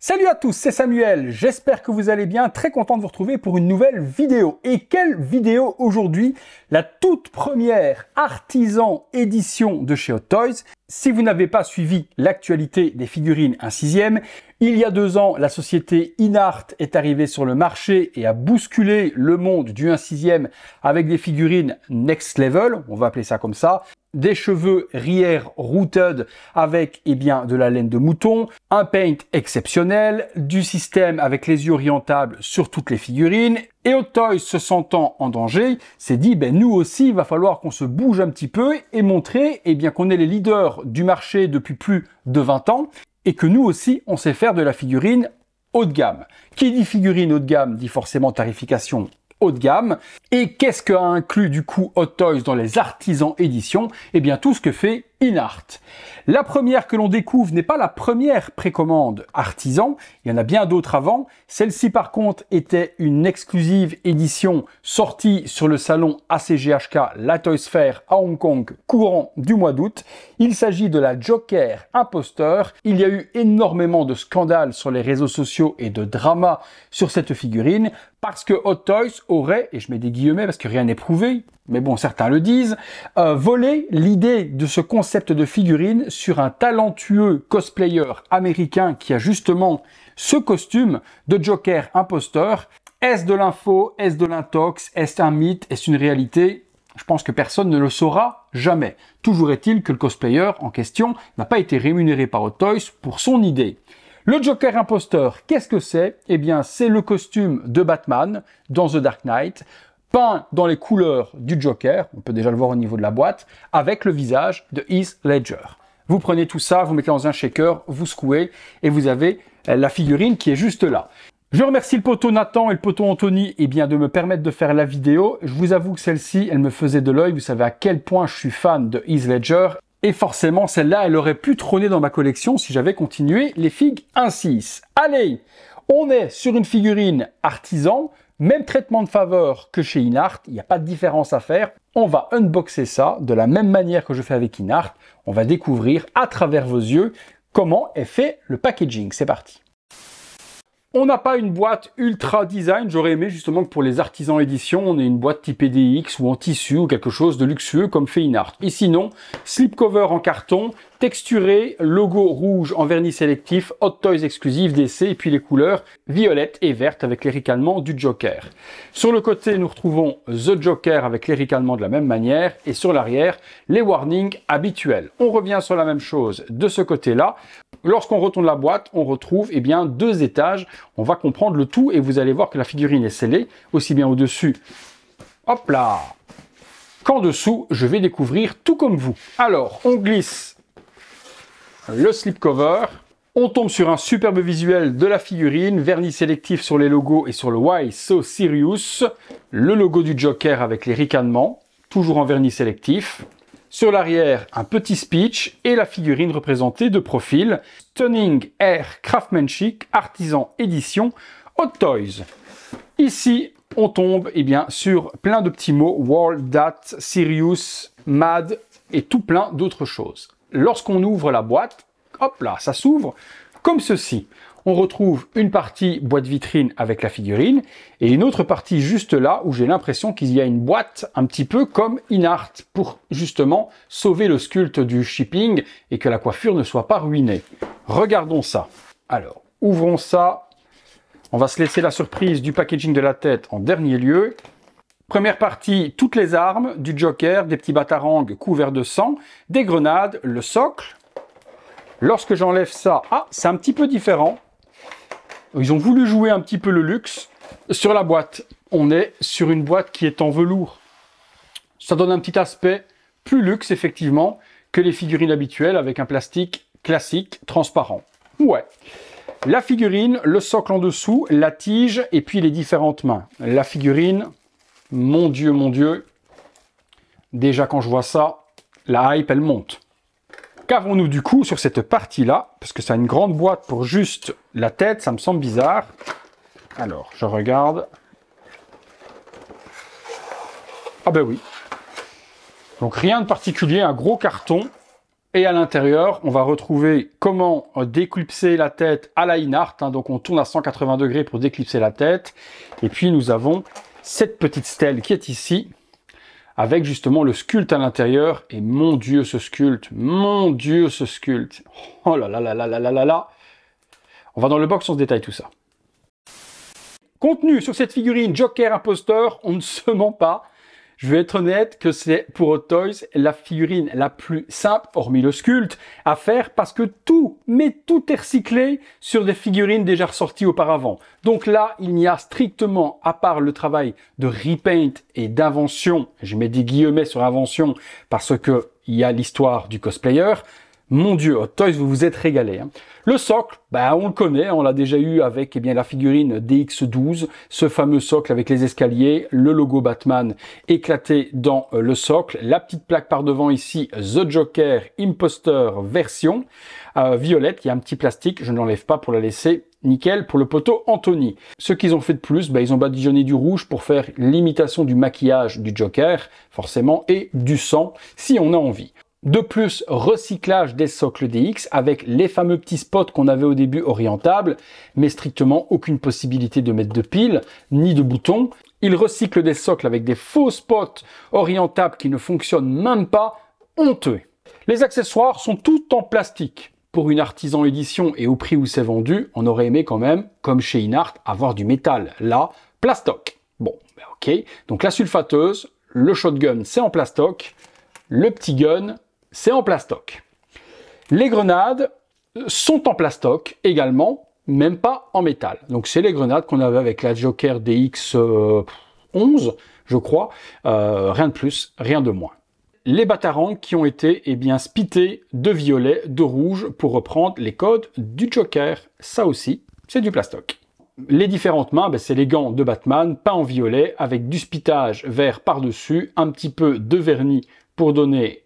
Salut à tous, c'est Samuel, j'espère que vous allez bien, très content de vous retrouver pour une nouvelle vidéo. Et quelle vidéo aujourd'hui? La toute première artisan édition de chez Hot Toys. Si vous n'avez pas suivi l'actualité des figurines 1/6e, il y a 2 ans, la société InArt est arrivée sur le marché et a bousculé le monde du 1/6e avec des figurines next level, on va appeler ça comme ça. Des cheveux rear rooted avec de la laine de mouton, un paint exceptionnel, du système avec les yeux orientables sur toutes les figurines. Et Hot Toys, se sentant en danger, s'est dit nous aussi il va falloir qu'on se bouge un petit peu et montrer qu'on est les leaders du marché depuis plus de 20 ans et que nous aussi on sait faire de la figurine haut de gamme. Qui dit figurine haut de gamme dit forcément tarification haut de gamme. Et qu'est-ce qu'a inclus du coup Hot Toys dans les artisans éditions? Tout ce que fait InArt. La première que l'on découvre n'est pas la première précommande artisan, il y en a bien d'autres avant. Celle-ci par contre était une exclusive édition sortie sur le salon ACGHK, la Toys Fair à Hong Kong, courant du mois d'août. Il s'agit de la Joker Imposteur. Il y a eu énormément de scandales sur les réseaux sociaux et de drama sur cette figurine parce que Hot Toys aurait, et je mets des guillemets parce que rien n'est prouvé, mais bon, certains le disent, volé l'idée de ce concept de figurine sur un talentueux cosplayer américain qui a justement ce costume de Joker Imposteur. Est-ce de l'info? Est-ce de l'intox? Est-ce un mythe? Est-ce une réalité? Je pense que personne ne le saura jamais. Toujours est-il que le cosplayer en question n'a pas été rémunéré par Hot Toys pour son idée. Le Joker Imposteur, qu'est-ce que c'est? C'est le costume de Batman dans The Dark Knight, peint dans les couleurs du Joker, on peut déjà le voir au niveau de la boîte, avec le visage de Heath Ledger. Vous prenez tout ça, vous mettez dans un shaker, vous secouez, et vous avez la figurine qui est juste là. Je remercie le poteau Nathan et le poteau Anthony de me permettre de faire la vidéo. Je vous avoue que celle-ci, elle me faisait de l'œil, vous savez à quel point je suis fan de Heath Ledger, et forcément celle-là, elle aurait pu trôner dans ma collection si j'avais continué les figues 1/6. Allez, on est sur une figurine artisan, même traitement de faveur que chez InArt, il n'y a pas de différence à faire. On va unboxer ça de la même manière que je fais avec InArt. On va découvrir à travers vos yeux comment est fait le packaging. C'est parti. On n'a pas une boîte ultra design, j'aurais aimé justement que pour les artisans édition, on ait une boîte type EDX ou en tissu ou quelque chose de luxueux comme fait InArt. Ici non, slipcover en carton, texturé, logo rouge en vernis sélectif, Hot Toys exclusif DC et puis les couleurs violette et verte avec les ricanements du Joker. Sur le côté, nous retrouvons The Joker avec les ricanements de la même manière et sur l'arrière, les warnings habituels. On revient sur la même chose de ce côté-là. Lorsqu'on retourne la boîte, on retrouve 2 étages. On va comprendre le tout et vous allez voir que la figurine est scellée, aussi bien au-dessus, hop là, qu'en dessous, je vais découvrir tout comme vous. Alors, on glisse le slipcover, on tombe sur un superbe visuel de la figurine, vernis sélectif sur les logos et sur le Why So Serious, le logo du Joker avec les ricanements, toujours en vernis sélectif. Sur l'arrière, un petit speech et la figurine représentée de profil. Stunning Air Craftsmanship, artisan édition, Hot Toys. Ici, on tombe sur plein de petits mots, World, Date, Serious, Mad et tout plein d'autres choses. Lorsqu'on ouvre la boîte, hop là, ça s'ouvre comme ceci. On retrouve une partie boîte vitrine avec la figurine et une autre partie juste là où j'ai l'impression qu'il y a une boîte un petit peu comme InArt pour justement sauver le sculpte du shipping et que la coiffure ne soit pas ruinée. Regardons ça. Alors, ouvrons ça. On va se laisser la surprise du packaging de la tête en dernier lieu. Première partie, toutes les armes du Joker, des petits batarangs couverts de sang, des grenades, le socle. Lorsque j'enlève ça, c'est un petit peu différent. Ils ont voulu jouer un petit peu le luxe. Sur la boîte, on est sur une boîte qui est en velours. Ça donne un petit aspect plus luxe, effectivement, que les figurines habituelles avec un plastique classique, transparent. Ouais. La figurine, le socle en dessous, la tige et puis les différentes mains. La figurine, mon Dieu. Déjà, quand je vois ça, la hype, elle monte. Qu'avons-nous du coup sur cette partie-là? Parce que ça a une grande boîte pour juste la tête, ça me semble bizarre. Alors, je regarde. Ah ben oui. Donc rien de particulier, un gros carton Et à l'intérieur, on va retrouver comment déclipser la tête à la Inart. Donc on tourne à 180 degrés pour déclipser la tête. Et puis nous avons cette petite stèle qui est ici, avec justement le sculpte à l'intérieur. Et mon Dieu, ce sculpte, mon Dieu, ce sculpte. Oh là là là là là là là là. On va dans le box, on se détaille tout ça. Contenu sur cette figurine Joker Imposteur, on ne se ment pas. Je vais être honnête que c'est pour Hot Toys la figurine la plus simple, hormis le sculpte, à faire parce que tout est recyclé sur des figurines déjà ressorties auparavant. Donc là, il n'y a strictement, à part le travail de repaint et d'invention, je mets des guillemets sur invention parce que il y a l'histoire du cosplayer. Mon Dieu, Hot Toys, vous vous êtes régalé. Le socle, on le connaît, on l'a déjà eu avec la figurine DX12, ce fameux socle avec les escaliers, le logo Batman éclaté dans le socle, la petite plaque par devant ici, The Joker Imposteur version violette, il y a un petit plastique, je ne l'enlève pas pour la laisser nickel pour le poteau Anthony. Ce qu'ils ont fait de plus, ils ont badigeonné du rouge pour faire l'imitation du maquillage du Joker, forcément, et du sang, si on a envie. De plus, recyclage des socles DX avec les fameux petits spots qu'on avait au début orientables, mais strictement aucune possibilité de mettre de piles ni de boutons. Ils recyclent des socles avec des faux spots orientables qui ne fonctionnent même pas, honteux. Les accessoires sont tout en plastique. Pour une artisan édition et au prix où c'est vendu, on aurait aimé quand même, comme chez Inart, avoir du métal. Là, plastoc. Bon, ok. Donc la sulfateuse, le shotgun, c'est en plastoc. Le petit gun, c'est en plastoc. Les grenades sont en plastoc également, même pas en métal. Donc c'est les grenades qu'on avait avec la Joker DX11, je crois. Rien de plus, rien de moins. Les batarangs qui ont été spités de violet, de rouge, pour reprendre les codes du Joker. Ça aussi, c'est du plastoc. Les différentes mains, c'est les gants de Batman, peints en violet, avec du spitage vert par-dessus, un petit peu de vernis pour donner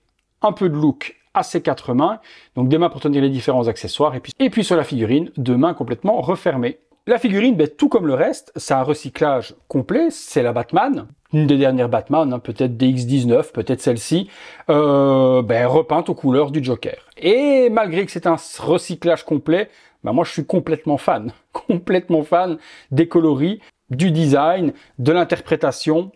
un peu de look à ces quatre mains, donc des mains pour tenir les différents accessoires, et puis sur la figurine, deux mains complètement refermées. La figurine, tout comme le reste, c'est un recyclage complet, c'est la Batman, une des dernières Batman, peut-être DX19, peut-être celle-ci, repeinte aux couleurs du Joker. Et malgré que c'est un recyclage complet, moi je suis complètement fan des coloris, du design, de l'interprétation,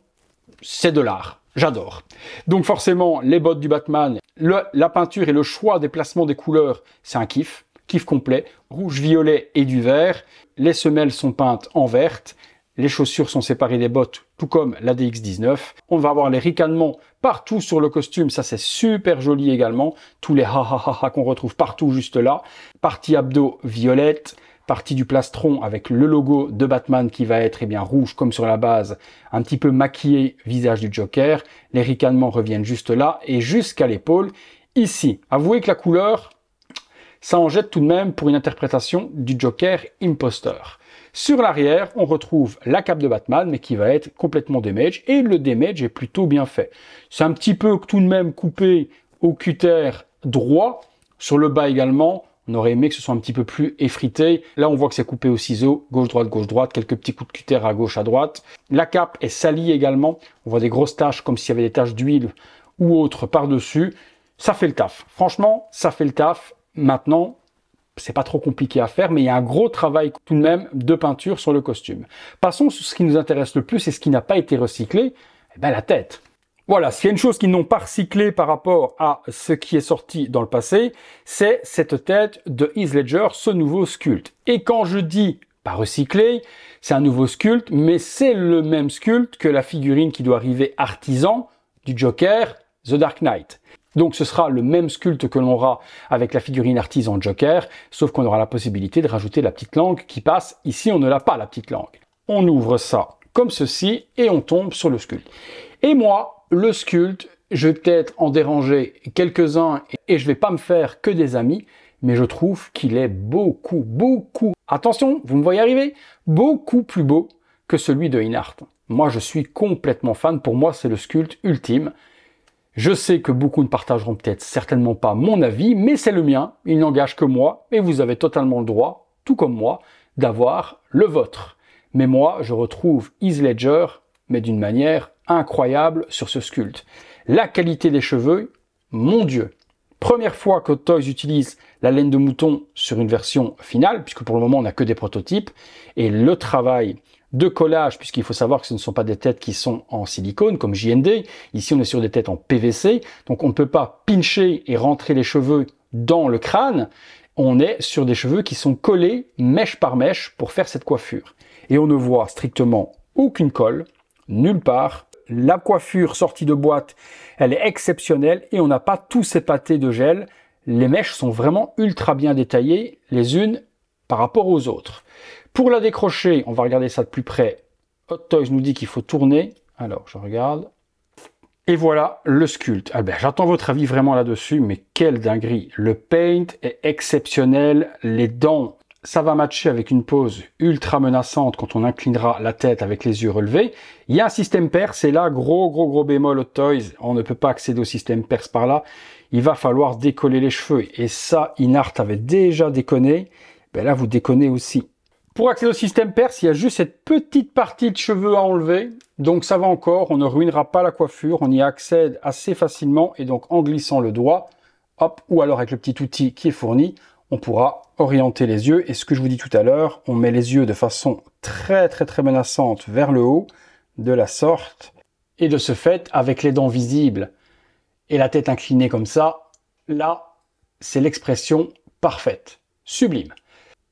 c'est de l'art. J'adore. Donc forcément, les bottes du Batman, la peinture et le choix des placements des couleurs, c'est un kiff complet. Rouge, violet et du vert. Les semelles sont peintes en verte. Les chaussures sont séparées des bottes, tout comme la DX19. On va avoir les ricanements partout sur le costume. Ça, c'est super joli également. Tous les ha qu'on retrouve partout juste là. Partie abdos violette. Partie du plastron avec le logo de Batman qui va être rouge comme sur la base, un petit peu maquillé visage du Joker. Les ricanements reviennent juste là et jusqu'à l'épaule. Ici, avouez que la couleur, ça en jette tout de même pour une interprétation du Joker Imposteur. Sur l'arrière, on retrouve la cape de Batman, mais qui va être complètement damage, et le damage est plutôt bien fait. C'est un petit peu tout de même coupé au cutter droit, sur le bas également. On aurait aimé que ce soit un petit peu plus effrité. Là, on voit que c'est coupé au ciseau, gauche-droite, quelques petits coups de cutter à gauche, à droite. La cape est salie également. On voit des grosses taches comme s'il y avait des taches d'huile ou autre par-dessus. Ça fait le taf. Franchement, ça fait le taf. Maintenant, c'est pas trop compliqué à faire, mais il y a un gros travail tout de même de peinture sur le costume. Passons sur ce qui nous intéresse le plus et ce qui n'a pas été recyclé, la tête. Voilà, s'il y a une chose qu'ils n'ont pas recyclé par rapport à ce qui est sorti dans le passé, c'est cette tête de Heath Ledger, ce nouveau sculpte. Et quand je dis pas recyclé, c'est un nouveau sculpte, mais c'est le même sculpte que la figurine qui doit arriver artisan du Joker, The Dark Knight. Donc ce sera le même sculpte que l'on aura avec la figurine artisan Joker, sauf qu'on aura la possibilité de rajouter la petite langue qui passe. Ici, on ne l'a pas, la petite langue. On ouvre ça comme ceci et on tombe sur le sculpte. Et moi, le sculpte, je vais peut-être en déranger quelques-uns et je vais pas me faire que des amis, mais je trouve qu'il est beaucoup, attention, vous me voyez arriver, beaucoup plus beau que celui de Inart. Moi, je suis complètement fan. Pour moi, c'est le sculpte ultime. Je sais que beaucoup ne partageront peut-être certainement pas mon avis, mais c'est le mien. Il n'engage que moi et vous avez totalement le droit, tout comme moi, d'avoir le vôtre. Mais moi, je retrouve Heath Ledger, mais d'une manière incroyable sur ce sculpte. La qualité des cheveux, mon Dieu, Première fois que Hot Toys utilise la laine de mouton sur une version finale, puisque pour le moment on n'a que des prototypes, et le travail de collage, puisqu'il faut savoir que ce ne sont pas des têtes qui sont en silicone comme JND, ici on est sur des têtes en PVC, donc on ne peut pas pincher et rentrer les cheveux dans le crâne, on est sur des cheveux qui sont collés mèche par mèche pour faire cette coiffure. Et on ne voit strictement aucune colle, nulle part. La coiffure sortie de boîte, elle est exceptionnelle et on n'a pas tous ces pâtés de gel. Les mèches sont vraiment ultra bien détaillées, les unes par rapport aux autres. Pour la décrocher, on va regarder ça de plus près. Hot Toys nous dit qu'il faut tourner. Alors, je regarde. Et voilà le sculpte. Ah ben, j'attends votre avis vraiment là-dessus, mais quelle dinguerie. Le paint est exceptionnel, les dents, ça va matcher avec une pose ultra menaçante quand on inclinera la tête avec les yeux relevés. Il y a un système perce, et là, gros bémol Hot Toys, on ne peut pas accéder au système perce par là. Il va falloir décoller les cheveux, et ça, Inart avait déjà déconné, ben là, vous déconnez aussi. Pour accéder au système perce, il y a juste cette petite partie de cheveux à enlever. Donc ça va encore, on ne ruinera pas la coiffure, on y accède assez facilement. Et donc en glissant le doigt, hop, ou alors avec le petit outil qui est fourni, on pourra orienter les yeux. Et ce que je vous dis tout à l'heure, on met les yeux de façon très menaçante vers le haut, de la sorte. Et de ce fait, avec les dents visibles et la tête inclinée comme ça, là, c'est l'expression parfaite, sublime.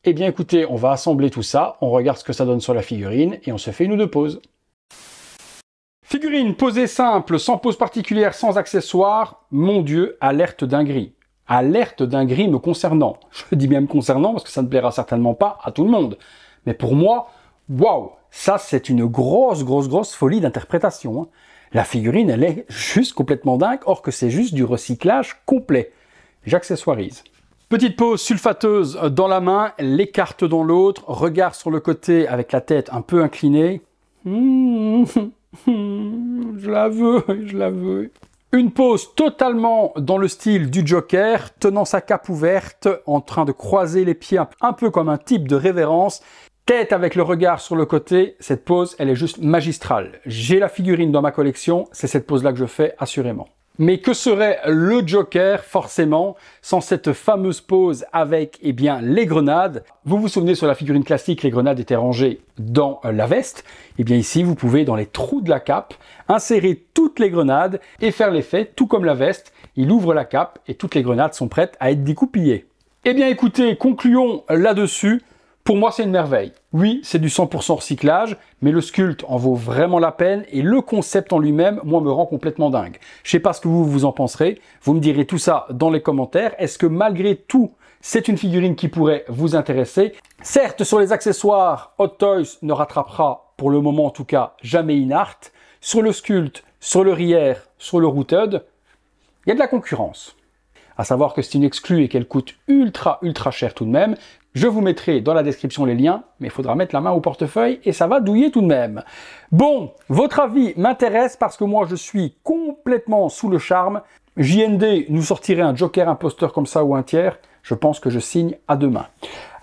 Eh bien écoutez, on va assembler tout ça, on regarde ce que ça donne sur la figurine et on se fait une ou deux poses. Figurine posée simple, sans pose particulière, sans accessoires. Mon Dieu, alerte dinguerie. Alerte dinguerie me concernant. Je dis bien me concernant parce que ça ne plaira certainement pas à tout le monde. Mais pour moi, waouh, ça c'est une grosse folie d'interprétation. Hein. La figurine, elle est juste complètement dingue, or que c'est juste du recyclage complet. J'accessoirise. Petite pose sulfateuse dans la main, les cartes dans l'autre, regard sur le côté avec la tête un peu inclinée. Je la veux. Une pose totalement dans le style du Joker, tenant sa cape ouverte, en train de croiser les pieds un peu comme un type de révérence. Tête avec le regard sur le côté, cette pose, elle est juste magistrale. J'ai la figurine dans ma collection, c'est cette pose-là que je fais assurément. Mais que serait le Joker, forcément, sans cette fameuse pose avec, eh bien, les grenades? Vous vous souvenez, sur la figurine classique, les grenades étaient rangées dans la veste. Eh bien ici, vous pouvez, dans les trous de la cape, insérer toutes les grenades et faire l'effet, tout comme la veste. Il ouvre la cape et toutes les grenades sont prêtes à être découpillées. Eh bien écoutez, concluons là-dessus. Pour moi, c'est une merveille. Oui, c'est du 100% recyclage, mais le sculpte en vaut vraiment la peine et le concept en lui-même, moi, me rend complètement dingue. Je sais pas ce que vous en penserez. Vous me direz tout ça dans les commentaires. Est-ce que malgré tout, c'est une figurine qui pourrait vous intéresser? Certes, sur les accessoires, Hot Toys ne rattrapera, pour le moment en tout cas, jamais Inart. Sur le sculpte, sur le Rear, sur le Rooted, il y a de la concurrence. À savoir que c'est une exclue et qu'elle coûte ultra cher tout de même. Je vous mettrai dans la description les liens, mais il faudra mettre la main au portefeuille et ça va douiller tout de même. Bon, votre avis m'intéresse parce que moi je suis complètement sous le charme. JND nous sortirait un Joker imposteur comme ça ou un tiers. Je pense que je signe à deux mains.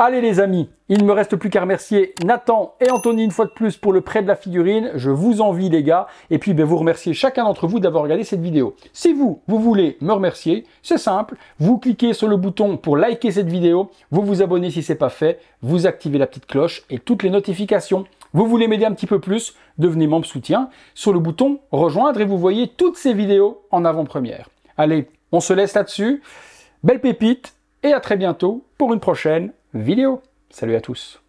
Allez les amis, il ne me reste plus qu'à remercier Nathan et Anthony une fois de plus pour le prêt de la figurine. Je vous envie les gars. Et puis vous remerciez chacun d'entre vous d'avoir regardé cette vidéo. Si vous voulez me remercier, c'est simple. Vous cliquez sur le bouton pour liker cette vidéo. Vous vous abonnez si ce n'est pas fait. Vous activez la petite cloche et toutes les notifications. Vous voulez m'aider un petit peu plus, devenez membre soutien. Sur le bouton rejoindre et vous voyez toutes ces vidéos en avant-première. Allez, on se laisse là-dessus. Belle pépite. Et à très bientôt pour une prochaine vidéo. Salut à tous.